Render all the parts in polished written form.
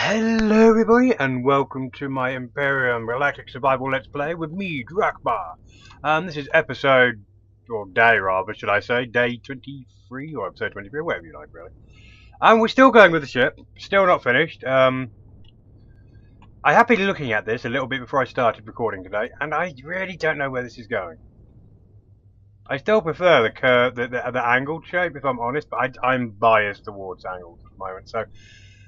Hello everybody and welcome to my Empyrion Galactic Survival Let's Play with me, Drakbar. This is episode, or day rather, should I say, day 23 or episode 23, whatever you like really. We're still going with the ship, still not finished. I have been looking at this a little bit before I started recording today, and I really don't know where this is going. I still prefer the curve, the angled shape if I'm honest, but I'm biased towards angles at the moment, so...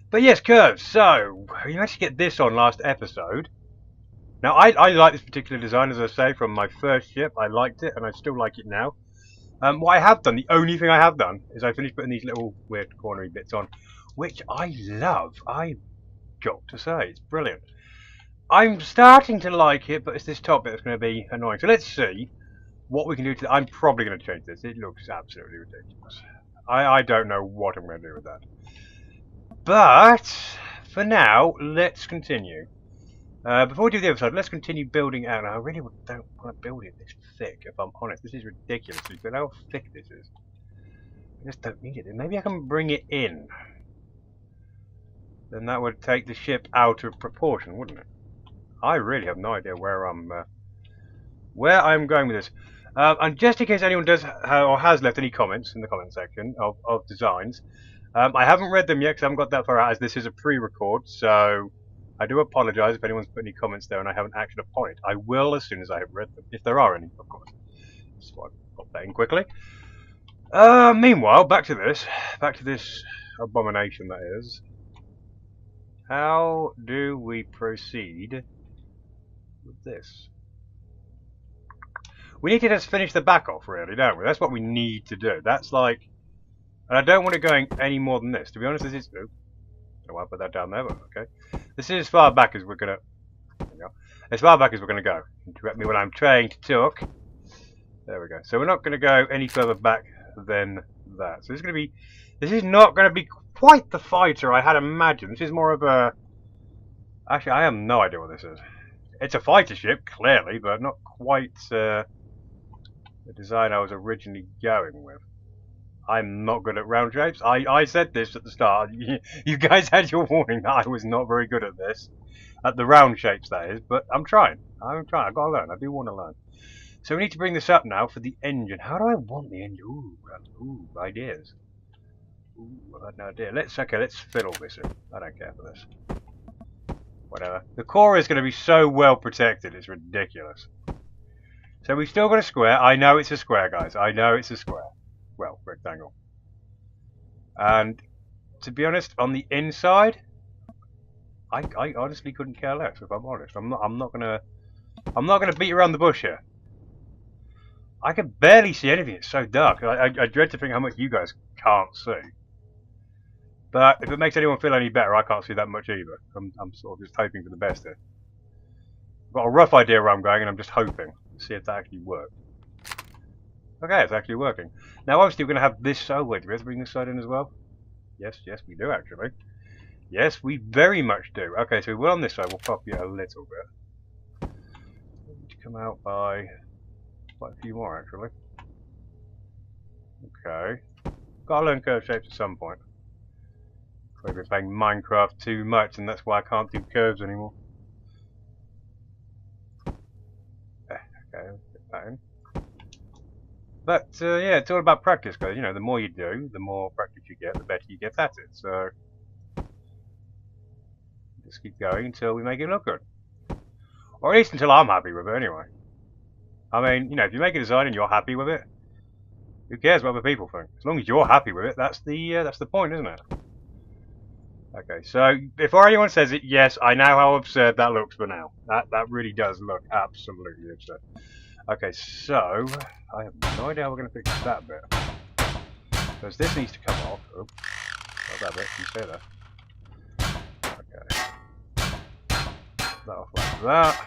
But yes, curves. So, we managed to get this on last episode. Now, I like this particular design, as I say, from my first ship. I liked it, and I still like it now. What I have done, the only thing I have done, is I finished putting these little weird cornery bits on, which I love. I've got to say, it's brilliant. I'm starting to like it, but it's this top bit that's going to be annoying. So let's see what we can do to... I'm probably going to change this. It looks absolutely ridiculous. I don't know what I'm going to do with that. But, for now, let's continue. Before we do the episode, let's continue building out. Now, I really don't want to build it this thick, if I'm honest. This is ridiculous. Look at how thick this is. I just don't need it. Maybe I can bring it in. Then that would take the ship out of proportion, wouldn't it? I really have no idea where I'm going with this. And just in case anyone does or has left any comments in the comment section of designs, I haven't read them yet because I haven't got that far out, as this is a pre-record, so I do apologise if anyone's put any comments there and I haven't acted upon it. I will as soon as I have read them, if there are any, of course. So I'll pop that in quickly. Meanwhile, back to this abomination that is. How do we proceed with this? We need to just finish the back off, really, don't we? That's what we need to do. That's like... And I don't want it going any more than this. To be honest, this is... Oops. I don't want to put that down there, but okay. This is as far back as we're going to... There we go. As far back as we're going to go. Interrupt me when I'm trying to talk. There we go. So we're not going to go any further back than that. So this is going to be... This is not going to be quite the fighter I had imagined. This is more of a... Actually, I have no idea what this is. It's a fighter ship, clearly, but not quite the design I was originally going with. I'm not good at round shapes. I said this at the start. You guys had your warning that I was not very good at this. At the round shapes, that is. But I'm trying. I've got to learn. I do want to learn. So we need to bring this up now for the engine. How do I want the engine? Ooh, ideas. Ooh, I had no idea. Let's fiddle this in. I don't care for this. Whatever. The core is going to be so well protected. It's ridiculous. So we've still got a square. I know it's a square, guys. I know it's a square. Well, rectangle. And to be honest, on the inside, I honestly couldn't care less. If I'm honest, I'm not gonna beat around the bush here. I can barely see anything. It's so dark. I dread to think how much you guys can't see. But if it makes anyone feel any better, I can't see that much either. I'm sort of just hoping for the best here. I've got a rough idea where I'm going, and I'm just hoping to see if that actually works. Okay, it's actually working. Now, obviously, we're going to have this... Oh, wait, do we have to bring this side in as well? Yes, we do, actually. Yes, we very much do. Okay, so we're on this side. We'll copy it a little bit. We need to come out by quite a few more, actually. Okay. Got to learn curve shapes at some point. Clearly, we're playing Minecraft too much, and that's why I can't do curves anymore. Okay, let's get that in. But, yeah, it's all about practice, guys. You know, the more you do, the more practice you get, the better you get at it. So, just keep going until we make it look good. Or at least until I'm happy with it, anyway. I mean, you know, if you make a design and you're happy with it, who cares what other people think? As long as you're happy with it, that's the point, isn't it? Okay, so, before anyone says it, yes, I know how absurd that looks for now. That really does look absolutely absurd. Okay, so I have no idea how we're going to fix that bit. Because this needs to come off. Oh, not that bit, you stay there. Okay. That off like that.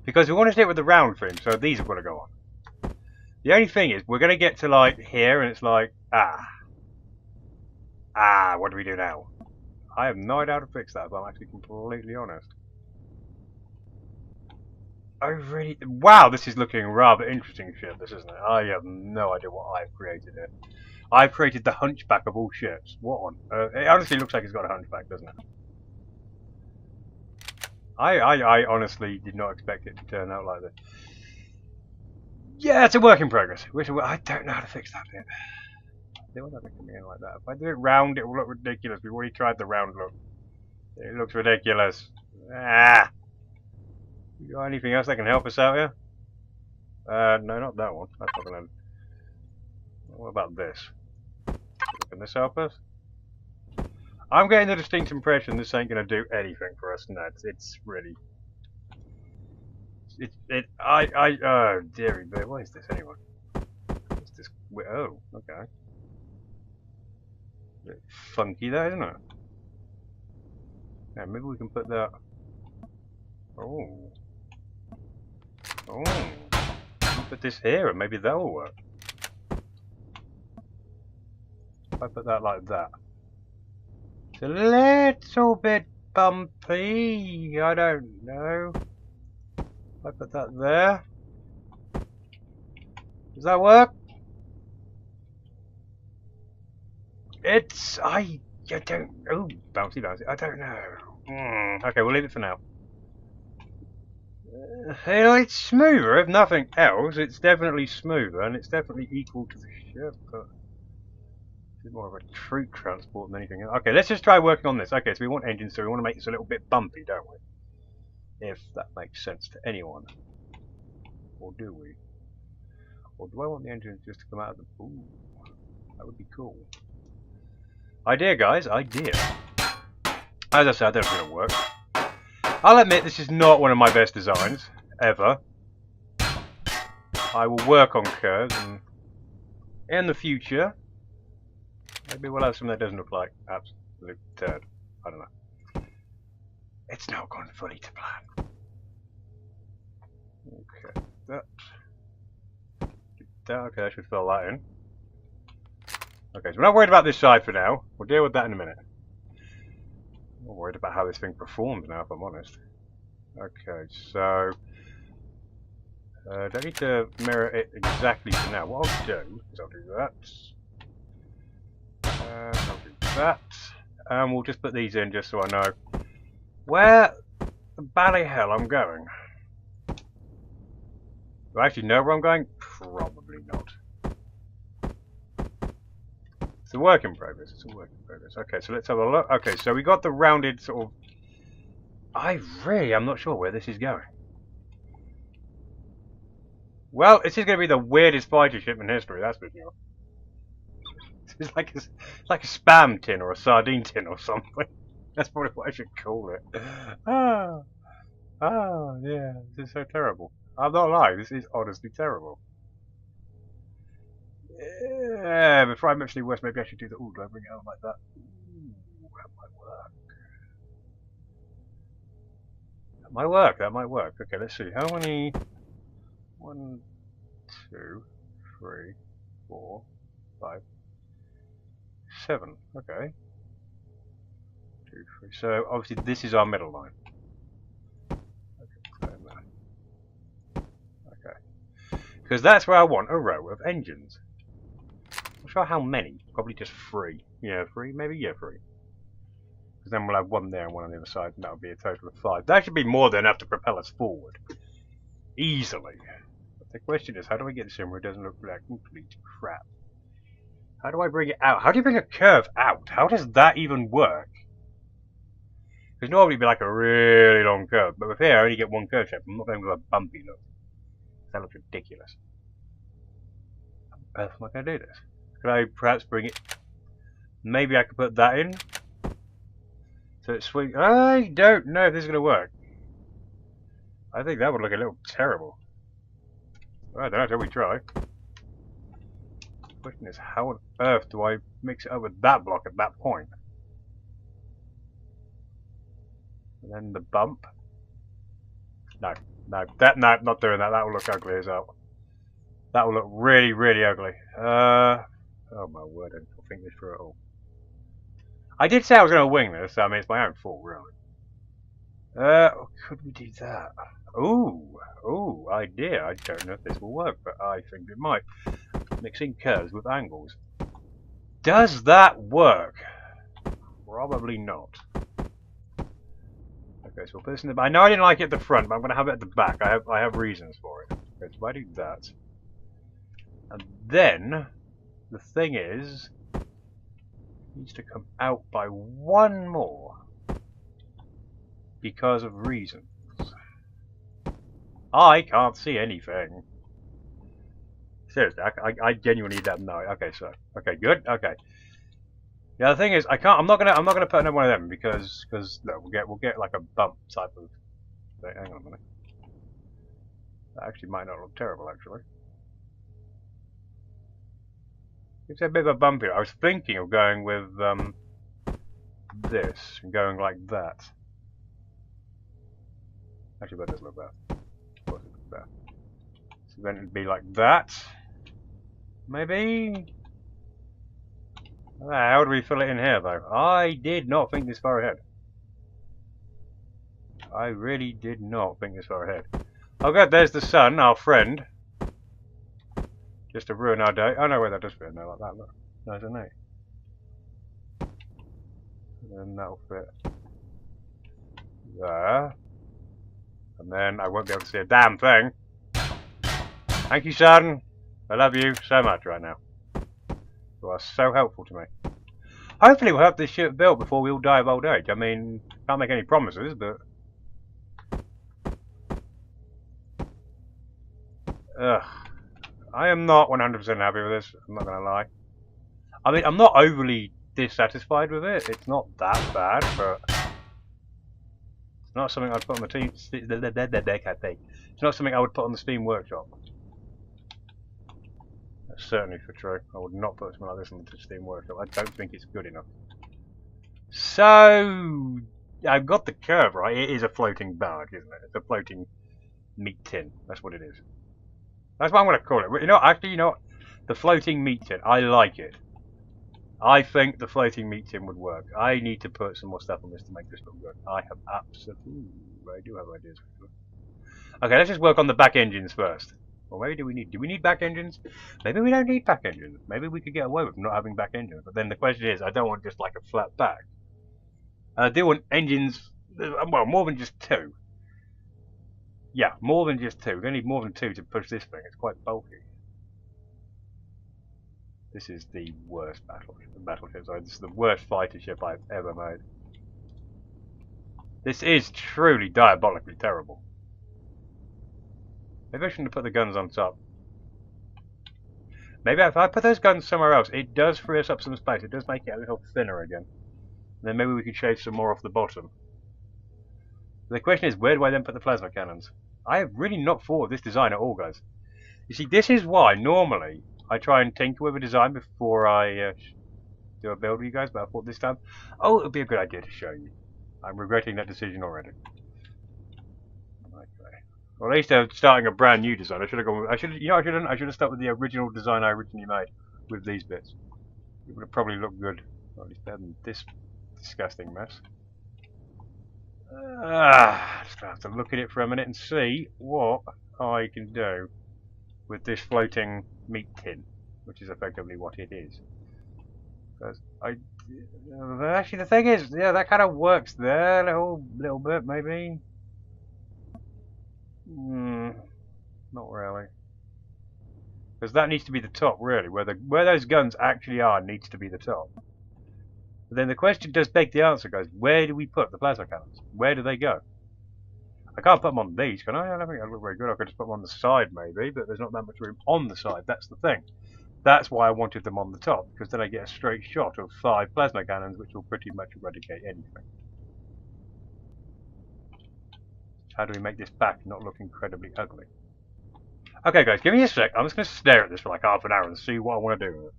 Because we want to stay with the round thing, so these have got to go on. The only thing is, we're going to get to like here, and it's like, what do we do now? I have no idea how to fix that, if I'm actually completely honest. Wow, this is looking rather interesting shit, this isn't it? I have no idea what I've created here. I've created the hunchback of all ships. What on? It honestly looks like it's got a hunchback, doesn't it? I honestly did not expect it to turn out like this. Yeah, it's a work in progress. I don't know how to fix that bit. They won't have it coming in like that. If I do it round, it will look ridiculous. We've already tried the round look. It looks ridiculous. Ah! You got anything else that can help us out here? No, not that one. That's not gonna... What about this? Can this help us? I'm getting the distinct impression this ain't gonna do anything for us. No, it's really... Oh, dearie bit. What is this anyway? What's this? Oh, okay. A bit funky there, isn't it? Yeah, maybe we can put that... Oh. Oh. Put this here and maybe that will work. If I put that like that. It's a little bit bumpy. I don't know. If I put that there. Does that work? It's... I don't... Oh, bouncy, bouncy. I don't know. Okay, we'll leave it for now. You know, it's smoother, if nothing else. It's definitely smoother, and it's definitely equal to the ship, but... It's more of a troop transport than anything else. Okay, let's just try working on this. Okay, so we want engines, so we want to make this a little bit bumpy, don't we? If that makes sense to anyone. Or do we? Or do I want the engines just to come out of the... Ooh, that would be cool. Idea, guys, idea. As I said, I don't know if it's going to work. I'll admit this is not one of my best designs, ever. I will work on curves, and in the future, maybe we'll have something that doesn't look like absolute turd. I don't know. It's not gone fully to plan. Okay, okay, I should fill that in. Okay, so we're not worried about this side for now. We'll deal with that in a minute. I'm not worried about how this thing performs now, if I'm honest. Okay, so... don't need to mirror it exactly for now. What I'll do is I'll do that. I'll do that. And we'll just put these in just so I know where the bally hell I'm going. Do I actually know where I'm going? Probably not. It's a work in progress. It's a work in progress. Okay, so let's have a look. Okay, so we got the rounded sort of... I really am not sure where this is going. Well, this is going to be the weirdest fighter ship in history, that's for sure. It's like a spam tin or a sardine tin or something. That's probably what I should call it. Oh, yeah, this is so terrible. I'm not lying, this is honestly terrible. Yeah, before I mention the worst, maybe I should do the... Ooh, do I bring it out like that? Ooh, that might work. That might work, that might work. Okay, let's see. How many... 1, 2, 3, 4, 5, 7. Okay. 2, 3. So, obviously, this is our middle line. Okay. Because that's where I want a row of engines. I'm not sure how many. Probably just 3. Yeah, 3 maybe? Yeah, 3. Because then we'll have 1 there and 1 on the other side, and that'll be a total of 5. That should be more than enough to propel us forward. Easily. But the question is, how do I get this in where it doesn't look like complete crap? How do I bring it out? How do you bring a curve out? How does that even work? Because normally it'd be like a really long curve, but with here I only get 1 curve shape. I'm not going with a bumpy look. That looks ridiculous. How am I going to do this? Could I perhaps bring it... Maybe I could put that in? So it swings... I don't know if this is going to work. I think that would look a little terrible. Well, I don't know until we try. The question is, how on earth do I mix it up with that block at that point? And then the bump. No, not doing that. That will look ugly as hell. That will look really, really ugly. Oh my word, I don't think this through at all. I did say I was going to wing this, so I mean it's my own fault, really. Could we do that? Ooh, idea. I don't know if this will work, but I think it might. Mixing curves with angles. Does that work? Probably not. Okay, so we'll put this in the back. I know I didn't like it at the front, but I'm going to have it at the back. I have reasons for it. Okay, so I do that. And then, the thing is, it needs to come out by one more. Because of reasons. I can't see anything. Seriously, I genuinely need that now. Okay, so okay, good. Okay. The other thing is, I'm not gonna put another one of them because no, we'll get like a bump type of. Hang on a minute. That actually might not look terrible, actually. It's a bit of a bump here. I was thinking of going with this and going like that. Actually, that does look better. Of course, it looks better. So then it'd be like that. Maybe. How do we fill it in here, though? I did not think this far ahead. I really did not think this far ahead. Oh god, there's the sun, our friend. Just to ruin our day. Oh no, wait, that does fit in there like that, look. There's an 8. And then that'll fit there. And then I won't be able to see a damn thing. Thank you, son. I love you so much right now. You are so helpful to me. Hopefully we'll have this ship built before we all die of old age. I mean, can't make any promises, but... Ugh. I am not 100% happy with this, I'm not going to lie. I mean, I'm not overly dissatisfied with it. It's not that bad, but... It's not something I'd put on the team... It's not something I would put on the Steam Workshop. That's certainly for true. I would not put something like this on the Steam Workshop. I don't think it's good enough. So... I've got the curve right. It is a floating barge, isn't it? It's a floating meat tin. That's what it is. That's what I'm going to call it. You know, actually, you know what? The floating meat tin. I like it. I think the floating meat tin would work. I need to put some more stuff on this to make this look good. I have absolutely... I do have ideas. Okay, let's just work on the back engines first. Or maybe do we need back engines? Maybe we don't need back engines. Maybe we could get away with not having back engines. But then the question is, I don't want just like a flat back. I do want engines, well, more than just 2. Yeah, more than just 2. We're going to need more than 2 to push this thing. It's quite bulky. This is the worst battleship. Sorry, this is the worst fighter ship I've ever made. This is truly diabolically terrible. Maybe I shouldn't have put the guns on top. Maybe if I put those guns somewhere else, it does free us up some space. It does make it a little thinner again. And then maybe we could shave some more off the bottom. The question is, where do I then put the plasma cannons? I have really not thought of this design at all, guys. You see, this is why normally I try and tinker with a design before I do a build with you guys, but I thought this time, oh, it would be a good idea to show you. I'm regretting that decision already. Okay. Well, at least starting a brand new design. I should have gone. I should have started with the original design I originally made with these bits. It would have probably looked good, or at least better than this disgusting mess. Just have to look at it for a minute and see what I can do with this floating meat tin, which is effectively what it is. Because actually the thing is, yeah, that kind of works there a little bit, maybe. Not really. Because that needs to be the top, really. Where those guns actually are needs to be the top. But then the question does beg the answer, guys. Where do we put the plasma cannons? Where do they go? I can't put them on these, can I? I don't think that look very good. I could just put them on the side, maybe, but there's not that much room on the side. That's the thing. That's why I wanted them on the top, because then I get a straight shot of 5 plasma cannons, which will pretty much eradicate anything. How do we make this back not look incredibly ugly? Okay, guys, give me a sec. I'm just going to stare at this for like half an hour and see what I want to do with it.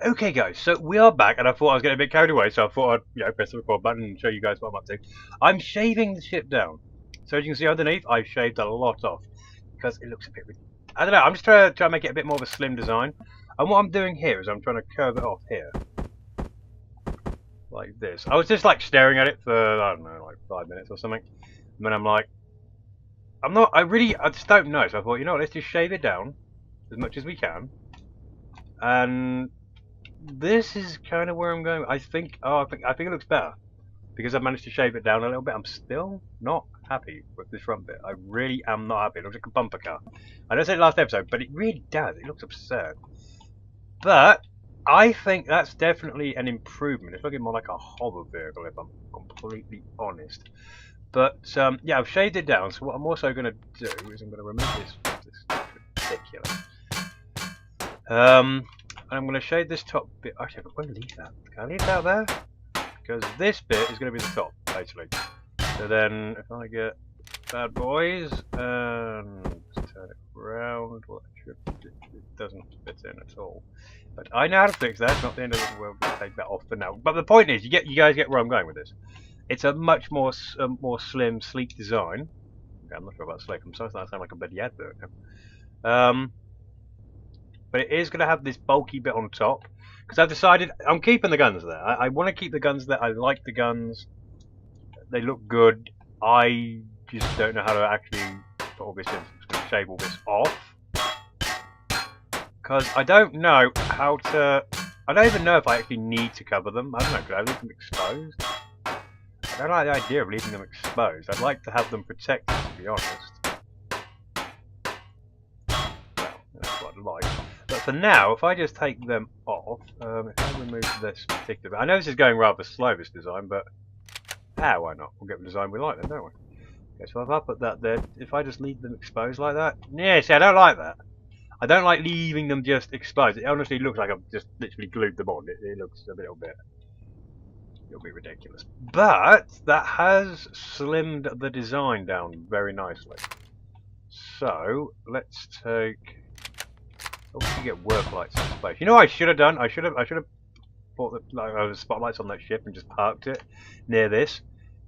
Okay, guys, so we are back, and I thought I was getting a bit carried away, so I thought I'd press the record button and show you guys what I'm up to. I'm shaving the ship down. So as you can see underneath, I've shaved a lot off, because it looks a bit... I don't know, I'm just trying to make it a bit more of a slim design. And what I'm doing here is I'm trying to curve it off here. Like this. I was just like staring at it for, I don't know, like 5 minutes or something. And then I'm like... I just don't know, so I thought, you know what, let's just shave it down as much as we can. And... this is kind of where I'm going. I think it looks better. because I've managed to shave it down a little bit, I'm still not happy with this front bit. I really am not happy. It looks like a bumper car. I know I said it last episode, but it really does. It looks absurd. But I think that's definitely an improvement. It's looking more like a hover vehicle, if I'm completely honest. But yeah, I've shaved it down. So what I'm also going to do is I'm going to remove this. This is ridiculous. And I'm going to shade this top bit. Actually, I'm going to leave that. Can I leave that there? Because this bit is going to be the top, basically. So then, if I get bad boys and turn it around, well, it doesn't fit in at all. But I know how to fix that. It's not the end of the world. We'll take that off for now. But the point is, you guys get where I'm going with this. It's a much more slim, sleek design. Okay, I'm not sure about sleek. I'm starting to sound like a bloody advert now. But it is going to have this bulky bit on top. Because I've decided I'm keeping the guns there. I want to keep the guns there. I like the guns. They look good. I just don't know how to actually put all this in. I'm just going to shave all this off. Because I don't know how to... I don't even know if I actually need to cover them. I don't know, could I leave them exposed? I don't like the idea of leaving them exposed. I'd like to have them protected, to be honest. Well, that's what I'd like. But for now, if I just take them off, if I remove this particular... I know this is going rather slow, this design, but... why not? We'll get the design we like then, don't we? Okay, so if I put that there, if I just leave them exposed like that... Yeah, see, I don't like that. I don't like leaving them just exposed. It honestly looks like I've just literally glued them on. It looks a little bit ridiculous. But that has slimmed the design down very nicely. So let's take... Oh, we can get work lights in space. You know what I should have done? I should have bought the spotlights on that ship and just parked it near this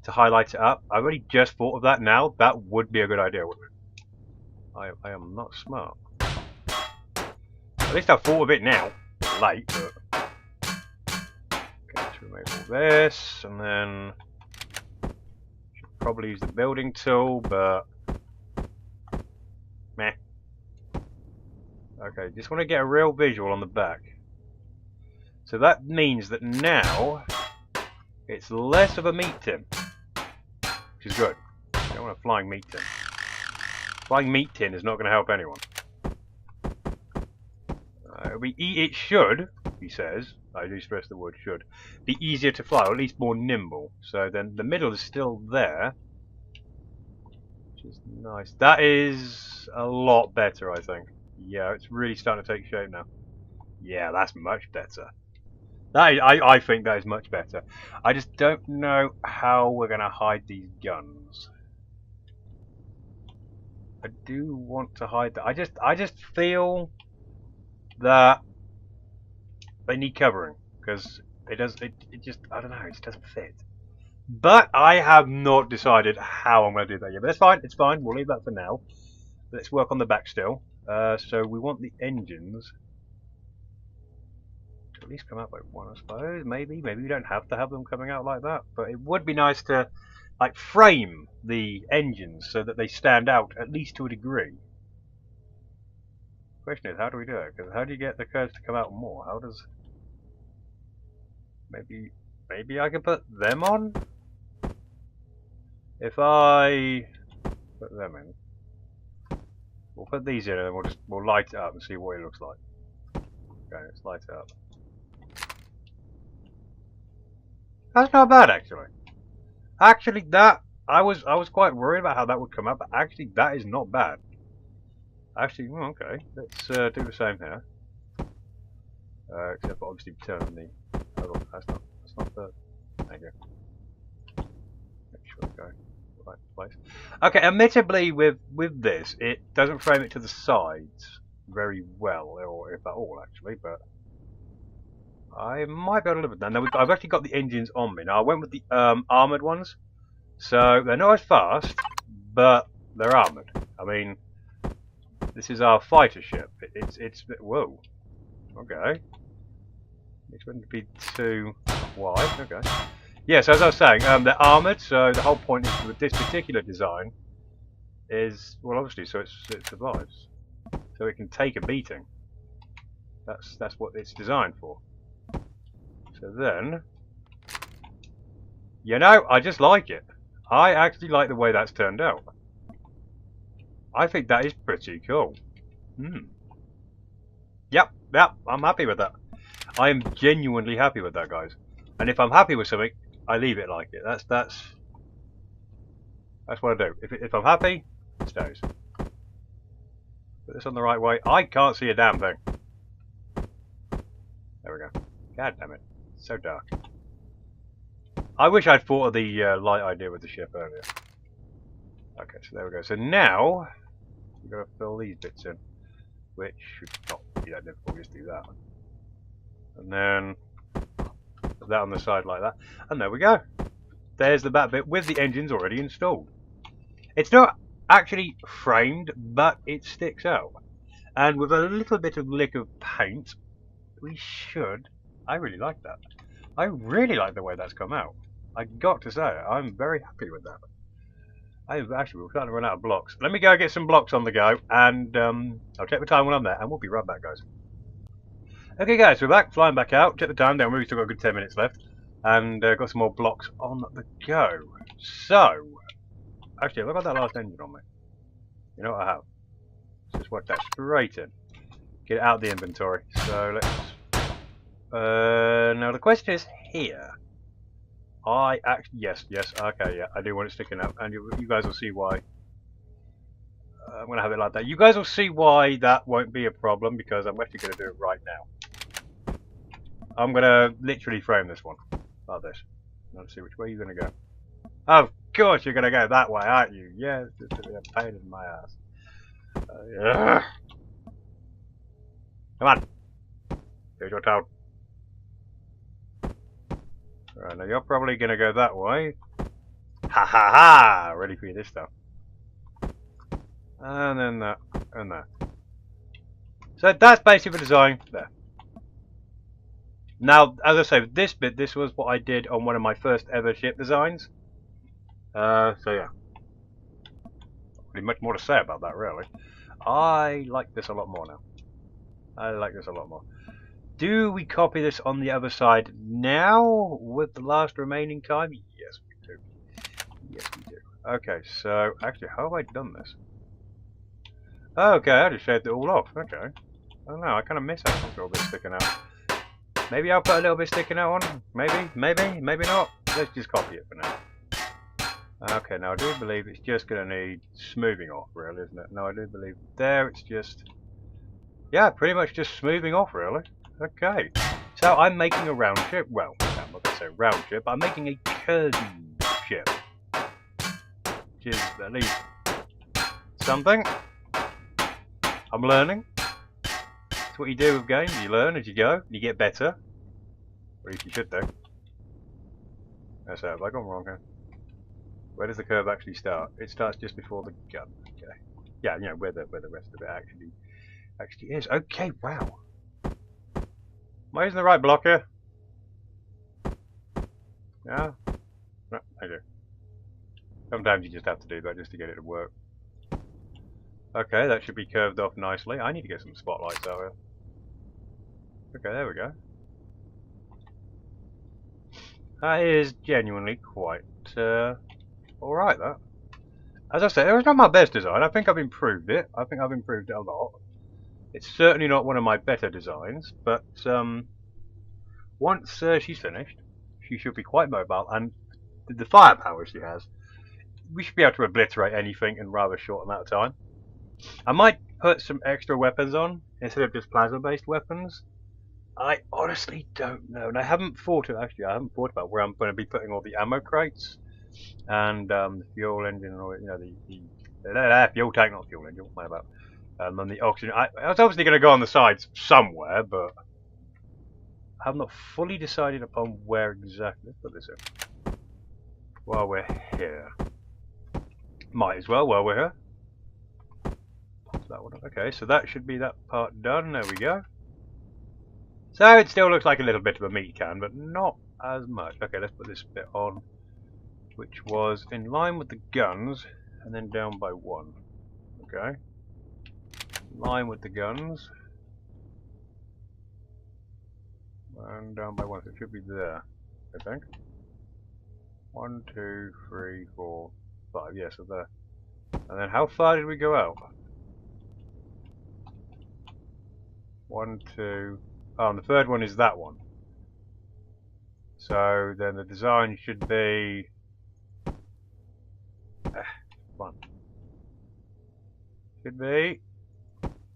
to highlight it up. I've only just thought of that now. That would be a good idea, wouldn't it? I am not smart. At least I've thought of it now. It's late, but... Okay, let's remove all this, and then... Should probably use the building tool, but... Meh. Okay, just want to get a real visual on the back. So that means that now... It's less of a meat tin. Which is good. I don't want a flying meat tin. Flying meat tin is not going to help anyone. It should, he says, I do stress the word should, be easier to fly, or at least more nimble. So then the middle is still there, which is nice. That is a lot better, I think. Yeah, it's really starting to take shape now. Yeah, that's much better. I think that is much better. I just don't know how we're going to hide these guns. I do want to hide that. I just feel that they need covering because it just I don't know, it just doesn't fit. But I have not decided how I'm going to do that yet. But that's fine. It's fine. We'll leave that for now. Let's work on the back still. So we want the engines to at least come out like one, I suppose. Maybe we don't have to have them coming out like that, but it would be nice to like frame the engines so that they stand out at least to a degree. Question is, how do we do it? Because how do you get the curves to come out more? How does... Maybe I can put them on? If I put them in. We'll put these in and then we'll light it up and see what it looks like. Okay, let's light it up. That's not bad actually. Actually that I was quite worried about how that would come out, but actually that is not bad. Actually, okay, let's do the same here. Except for obviously turn the... Oh, that's not the... Thank you. Make sure we go the right place. Okay, admittedly with this, it doesn't frame it to the sides very well, or if at all actually, but... I might be able to live with that. Now, I've actually got the engines on me. Now, I went with the armoured ones, so they're not as fast, but they're armoured. I mean... This is our fighter ship. It's whoa. Okay. It's going to be too wide. Okay. Yes, as I was saying, they're armoured, so the whole point is with this particular design is, well, obviously, so it survives, so it can take a beating. That's what it's designed for. So then, You know, I just like it. I actually like the way that's turned out. I think that is pretty cool. Yep, I'm happy with that. I am genuinely happy with that, guys. And if I'm happy with something, I leave it like it. That's what I do. If I'm happy, it stays. Put this on the right way. I can't see a damn thing. There we go. God damn it. It's so dark. I wish I'd thought of the light idea with the ship earlier. Okay, so there we go. So now, we've got to fill these bits in. Which should not be that difficult. Just do that. And then, put that on the side like that. And there we go. There's the back bit with the engines already installed. It's not actually framed, but it sticks out. And with a little bit of lick of paint, we should... I really like that. I really like the way that's come out. I got to say, I'm very happy with that. Actually, we're starting to run out of blocks. Let me go get some blocks on the go, and I'll check the time when I'm there, and we'll be right back, guys. Okay, guys, we're back, flying back out. Check the time, don't worry, we've still got a good 10 minutes left. And got some more blocks on the go. So, actually, I've got that last engine on me. You know what I have? Let's just work that straight in. Get it out of the inventory. So, let's... now the question is here. Yes, okay, yeah, I do want it sticking out, and you guys will see why. I'm going to have it like that. You guys will see why that won't be a problem, because I'm actually going to do it right now. I'm going to literally frame this one, like this. Let's see which way you're going to go. Of course you're going to go that way, aren't you? Yeah, it's just a pain in my ass. Yeah. Come on. Here's your town. Right, now you're probably going to go that way. Ha ha ha! Ready for you this time. And then that, and that. So that's basically the design there. Now, as I say, this bit, this was what I did on one of my first ever ship designs. So yeah. Not really much more to say about that, really. I like this a lot more now. I like this a lot more. Do we copy this on the other side now with the last remaining time? Yes, we do. Yes, we do. Okay, so actually, how have I done this? Okay, I just shaved it all off. Okay. I don't know, I kind of miss having a little bit sticking out. Maybe I'll put a little bit sticking out on. Maybe not. Let's just copy it for now. Okay, now I do believe it's just going to need smoothing off, really, isn't it? No, I do believe there it's just... Yeah, pretty much just smoothing off, really. Okay, so I'm making a round ship. Well, I'm not going to say round ship. I'm making a curvy ship, which is at least something. I'm learning. That's what you do with games. You learn as you go. You get better, or at least you should do. That's how. Have I gone wrong here? Where does the curve actually start? It starts just before the gun. Okay. Yeah, you know where the rest of it actually is. Okay. Wow. Am I using the right block here? Yeah? No, I do. Sometimes you just have to do that just to get it to work. Okay, that should be curved off nicely. I need to get some spotlights out here. Okay, there we go. That is genuinely quite alright, that. As I said, it was not my best design. I think I've improved it. I think I've improved it a lot. It's certainly not one of my better designs, but once she's finished, she should be quite mobile, and the firepower she has, we should be able to obliterate anything in a rather short amount of time. I might put some extra weapons on, instead of just plasma-based weapons. I honestly don't know, and I haven't thought about where I'm going to be putting all the ammo crates, and the fuel engine, or you know, the fuel tank, not fuel engine, what am I about? And the oxygen. I was obviously going to go on the sides somewhere, but I have not fully decided upon where exactly. Let's put this in. While we're here. Might as well while we're here. That one. Okay, so that should be that part done. There we go. So it still looks like a little bit of a meat can, but not as much. Okay, let's put this bit on, which was in line with the guns, and then down by one. Okay. Line with the guns, and down by one, so it should be there, I think. 1, 2, 3, 4, 5. Yeah, so there. And then how far did we go out? 1, 2. Oh, and the third one is that one. So then the design should be. Come on.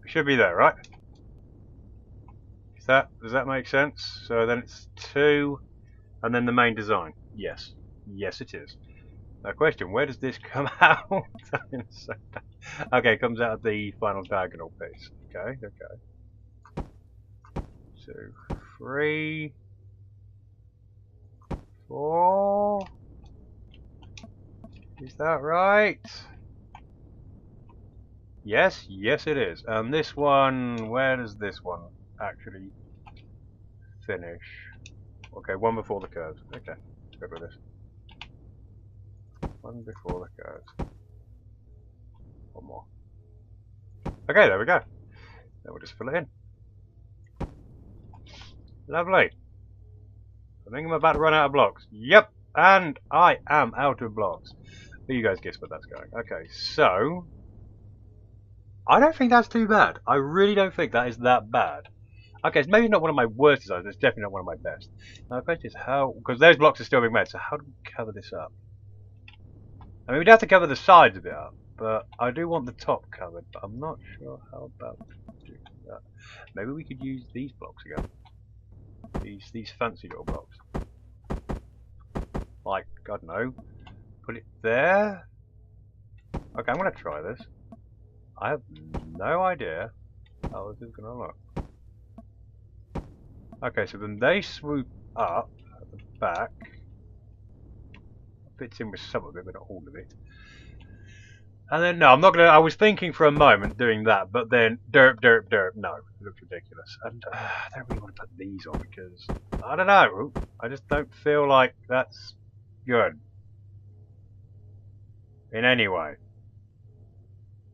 Should be there, right? Does that make sense? So then it's 2, and then the main design. Yes, yes, it is. Now, question: where does this come out? Okay, it comes out of the final diagonal piece. Okay, okay. 2, 3, 4. Is that right? Yes, yes it is. And this one, where does this one actually finish? Okay, one before the curves. Okay, let's go with this. One before the curves. One more. Okay, there we go. Then we'll just fill it in. Lovely. I think I'm about to run out of blocks. Yep, and I am out of blocks. But you guys guess where that's going. Okay, so I don't think that's too bad. I really don't think that is that bad. Okay, it's maybe not one of my worst designs, it's definitely not one of my best. Now the question is how, because those blocks are still being made, so how do we cover this up? I mean, we'd have to cover the sides a bit up, but I do want the top covered, but I'm not sure how about doing that. Maybe we could use these blocks again. These fancy little blocks. Like, I don't know, put it there? Okay, I'm going to try this. I have no idea how this is going to look. Okay, so then they swoop up at the back. Fits in with some of it, but not all of it. And then, no, I'm not going to... I was thinking for a moment doing that, but then, derp, no. It looks ridiculous. And I don't really want to put these on because, I don't know. I just don't feel like that's good. In any way.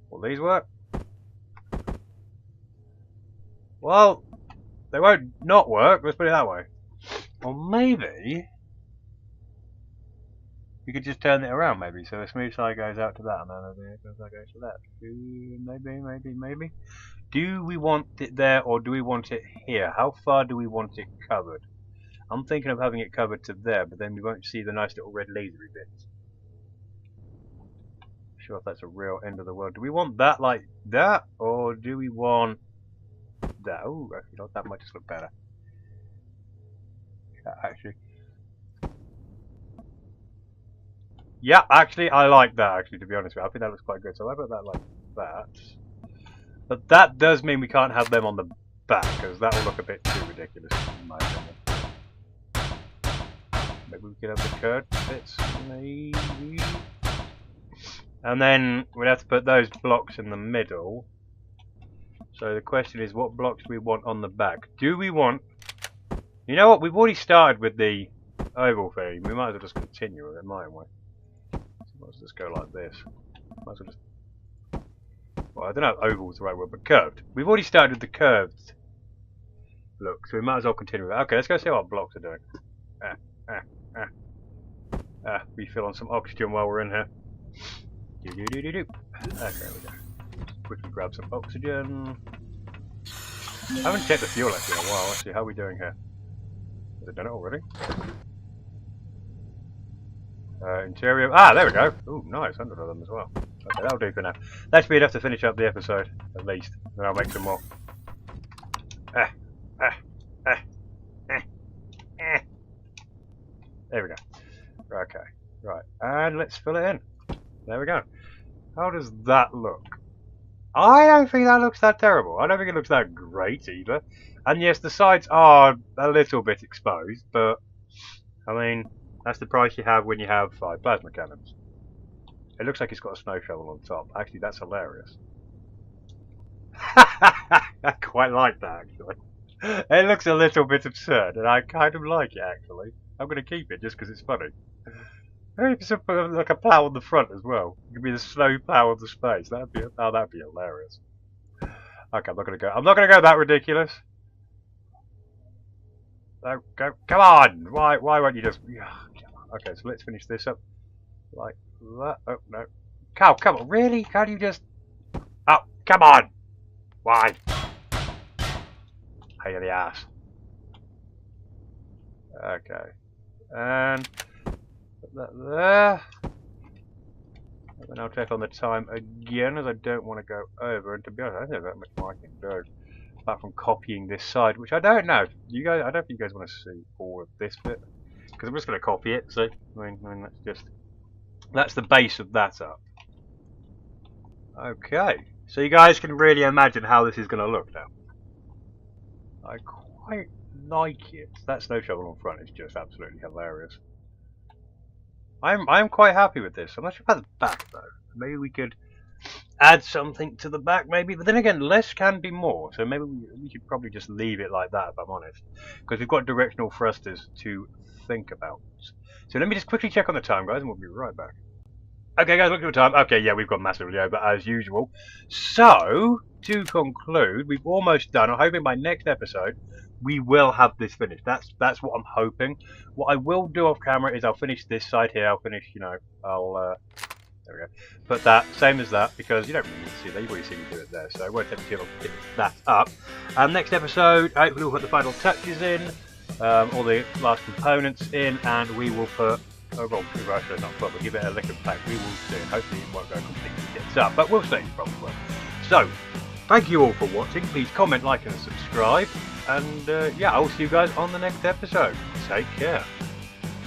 Will these work? Well, they won't not work, let's put it that way. Or maybe you could just turn it around, maybe, so the smooth side goes out to that, and then the smooth side goes to that. Maybe. Do we want it there, or do we want it here? How far do we want it covered? I'm thinking of having it covered to there, but then we won't see the nice little red lasery bits. Not sure if that's a real end of the world. Do we want that like that, or do we want that? Oh, actually, that might just look better. Yeah, actually, I like that, actually, to be honest with you. I think that looks quite good. So I put that like that. But that does mean we can't have them on the back, because that will look a bit too ridiculous, in my opinion. Maybe we could have the curved bits, maybe. And then we'd have to put those blocks in the middle. So the question is, what blocks do we want on the back? Do we want... You know what? We've already started with the oval thing. We might as well just continue with it, mightn't we? Let's just go like this. Might as well just... Well, I don't know if oval is the right word, but curved. We've already started with the curved look, so we might as well continue with it. Okay, let's go see what our blocks are doing. Refill on some oxygen while we're in here. Okay, we go. Quickly grab some oxygen. I haven't checked the fuel actually in a while. Let's see, how are we doing here? Has it done it already? Interior. Ah, there we go. Ooh, nice. 100 of them as well. Okay, that'll do for now. That should be enough to finish up the episode, at least. Then I'll make some more. There we go. Okay. Right. And let's fill it in. There we go. How does that look? I don't think that looks that terrible. I don't think it looks that great either. And yes, the sides are a little bit exposed, but I mean, that's the price you have when you have 5 plasma cannons. It looks like it's got a snow shovel on top. Actually, that's hilarious. I quite like that, actually. It looks a little bit absurd, and I kind of like it, actually. I'm going to keep it just because it's funny. Maybe put like a plough on the front as well. It could be the snow plough of the space. That'd be hilarious. Okay, I'm not gonna go that ridiculous. No, go, come on! Why won't you just? Okay, so let's finish this up like that. Oh, no. Cal, come on, really? How do you just... Oh, come on! Why? Pain in the ass. Okay. And put that there. And then I'll check on the time again, as I don't want to go over. And to be honest, I don't know that much more I can do. Apart from copying this side, which I don't know. You guys, I don't think you guys want to see all of this bit. Because I'm just going to copy it, see? I mean, that's the base of that up. Okay. So you guys can really imagine how this is going to look now. I quite like it. That snow shovel on front is just absolutely hilarious. I'm quite happy with this. I'm not sure about the back though. Maybe we could add something to the back, maybe. But then again, less can be more. So maybe we should probably just leave it like that, if I'm honest, because we've got directional thrusters to think about. So let me just quickly check on the time, guys, and we'll be right back. Okay, guys, look at the time. Okay, yeah, we've got massively over as usual. So to conclude, we've almost done. I'm hoping by next episode we will have this finished. That's what I'm hoping. What I will do off camera is I'll finish this side here. I'll finish, you know, there we go. Put that, same as that, because you don't really need to see that. You've already seen me do it there, so it won't take me too long to finish that up. Next episode, hopefully we'll put the final touches in, all the last components in, and we will put, oh well, actually not put, we'll give it a lick of paint. We will see. Hopefully it won't go completely tits up, but we'll see, probably will. So, thank you all for watching. Please comment, like, and subscribe. And yeah, I'll see you guys on the next episode. Take care.